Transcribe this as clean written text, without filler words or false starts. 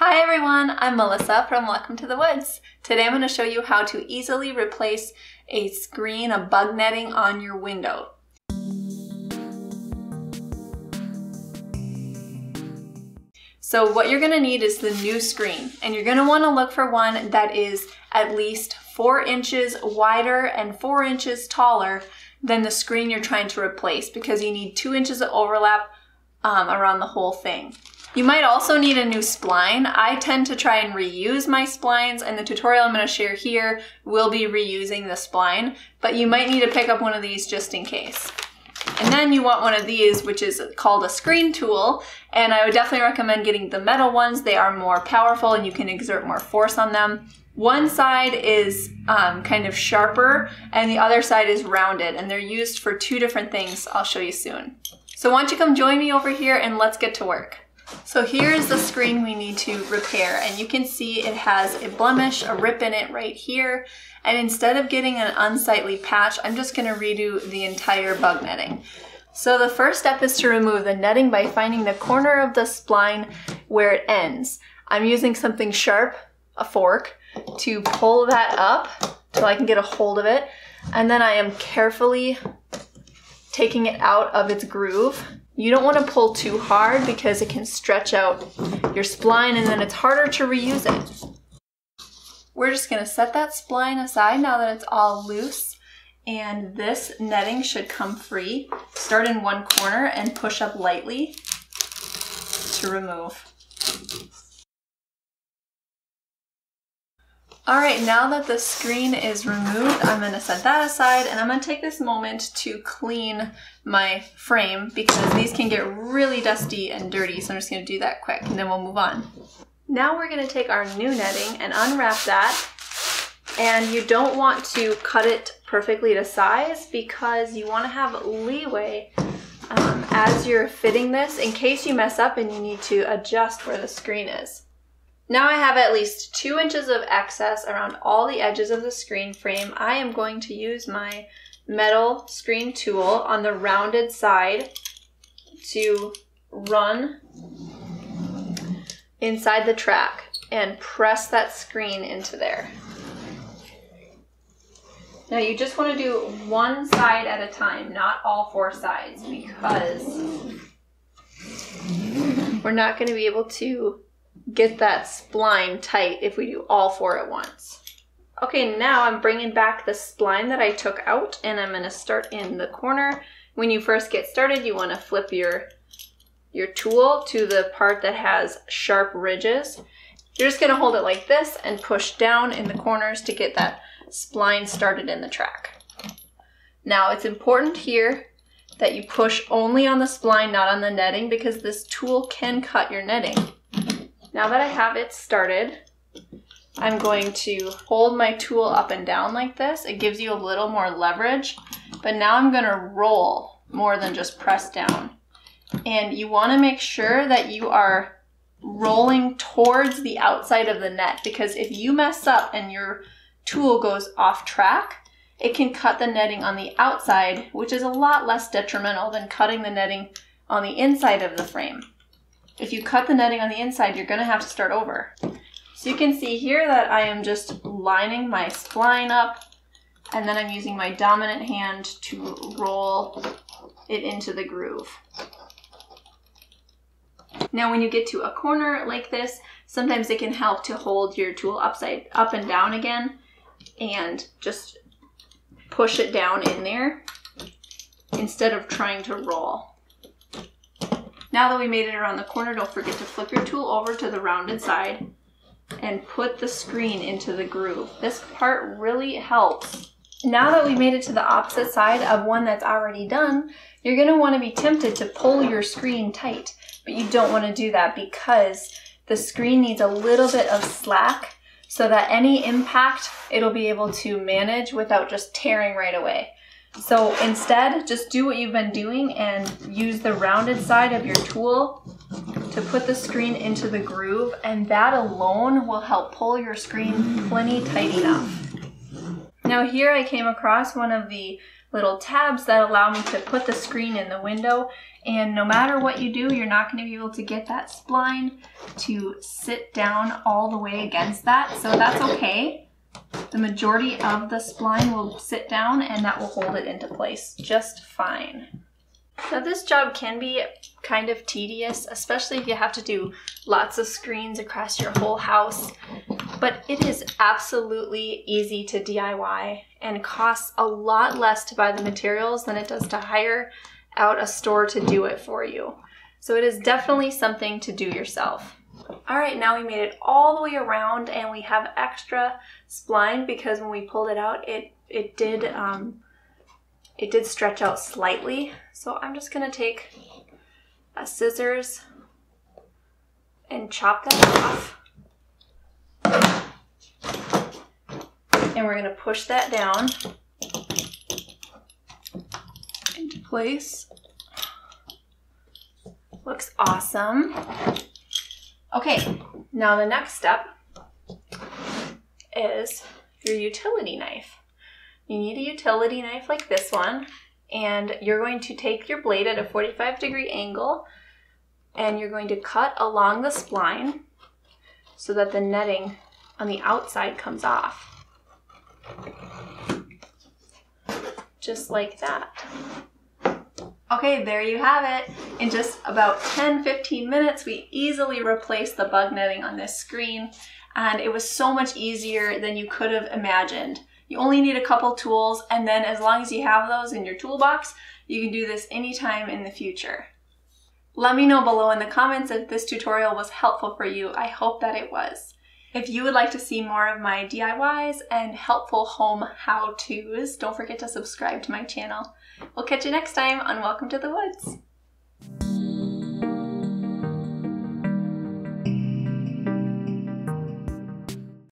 Hi everyone, I'm Melissa from Welcome to the Woods. Today I'm going to show you how to easily replace a screen of bug netting on your window. So what you're going to need is the new screen, and you're going to want to look for one that is at least 4 inches wider and 4 inches taller than the screen you're trying to replace, because you need 2 inches of overlap around the whole thing. You might also need a new spline. I tend to try and reuse my splines, and the tutorial I'm going to share here will be reusing the spline, but you might need to pick up one of these just in case. And then you want one of these, which is called a screen tool, and I would definitely recommend getting the metal ones. They are more powerful and you can exert more force on them. One side is kind of sharper and the other side is rounded, and they're used for 2 different things I'll show you soon. So why don't you come join me over here and let's get to work. So here's the screen we need to repair, and you can see it has a blemish, a rip in it right here, and instead of getting an unsightly patch, I'm just going to redo the entire bug netting. So the first step is to remove the netting by finding the corner of the spline where it ends. I'm using something sharp, a fork, to pull that up so I can get a hold of it, and then I am carefully taking it out of its groove. You don't want to pull too hard because it can stretch out your spline and then it's harder to reuse it. We're just going to set that spline aside now that it's all loose, and this netting should come free. Start in one corner and push up lightly to remove. Alright, now that the screen is removed, I'm going to set that aside, and I'm going to take this moment to clean my frame because these can get really dusty and dirty, so I'm just going to do that quick and then we'll move on. Now we're going to take our new netting and unwrap that, and you don't want to cut it perfectly to size because you want to have leeway as you're fitting this in case you mess up and you need to adjust where the screen is. Now I have at least 2 inches of excess around all the edges of the screen frame. I am going to use my metal screen tool on the rounded side to run inside the track and press that screen into there. Now you just want to do one side at a time, not all 4 sides, because we're not going to be able to get that spline tight if we do all 4 at once. Okay, now I'm bringing back the spline that I took out, and I'm going to start in the corner. When you first get started, you want to flip your tool to the part that has sharp ridges. You're just going to hold it like this and push down in the corners to get that spline started in the track. Now it's important here that you push only on the spline, not on the netting, because this tool can cut your netting. Now that I have it started, I'm going to hold my tool up and down like this. It gives you a little more leverage, but now I'm going to roll more than just press down. And you want to make sure that you are rolling towards the outside of the net, because if you mess up and your tool goes off track, it can cut the netting on the outside, which is a lot less detrimental than cutting the netting on the inside of the frame. If you cut the netting on the inside, you're going to have to start over. So you can see here that I am just lining my spline up, and then I'm using my dominant hand to roll it into the groove. Now when you get to a corner like this, sometimes it can help to hold your tool up and down again and just push it down in there instead of trying to roll. Now that we made it around the corner, don't forget to flip your tool over to the rounded side and put the screen into the groove. This part really helps. Now that we made it to the opposite side of one that's already done, you're going to want to be tempted to pull your screen tight, but you don't want to do that because the screen needs a little bit of slack so that any impact it'll be able to manage without just tearing right away. So instead, just do what you've been doing and use the rounded side of your tool to put the screen into the groove, and that alone will help pull your screen plenty tight enough. Now here I came across one of the little tabs that allow me to put the screen in the window. And no matter what you do, you're not going to be able to get that spline to sit down all the way against that. So that's okay. The majority of the spline will sit down and that will hold it into place just fine. Now this job can be kind of tedious, especially if you have to do lots of screens across your whole house, but it is absolutely easy to DIY and costs a lot less to buy the materials than it does to hire out a store to do it for you. So it is definitely something to do yourself. All right, now we made it all the way around and we have extra spline because when we pulled it out, it did stretch out slightly. So I'm just gonna take a scissors and chop that off. And we're gonna push that down into place. Looks awesome. Okay, now the next step is your utility knife. You need a utility knife like this one, and you're going to take your blade at a 45-degree angle and you're going to cut along the spline so that the netting on the outside comes off. Just like that. Okay, there you have it. In just about 10-15 minutes, we easily replaced the bug netting on this screen, and it was so much easier than you could have imagined. You only need a couple tools, and then as long as you have those in your toolbox, you can do this anytime in the future. Let me know below in the comments if this tutorial was helpful for you. I hope that it was. If you would like to see more of my DIYs and helpful home how-tos, don't forget to subscribe to my channel. We'll catch you next time on Welcome to the Woods.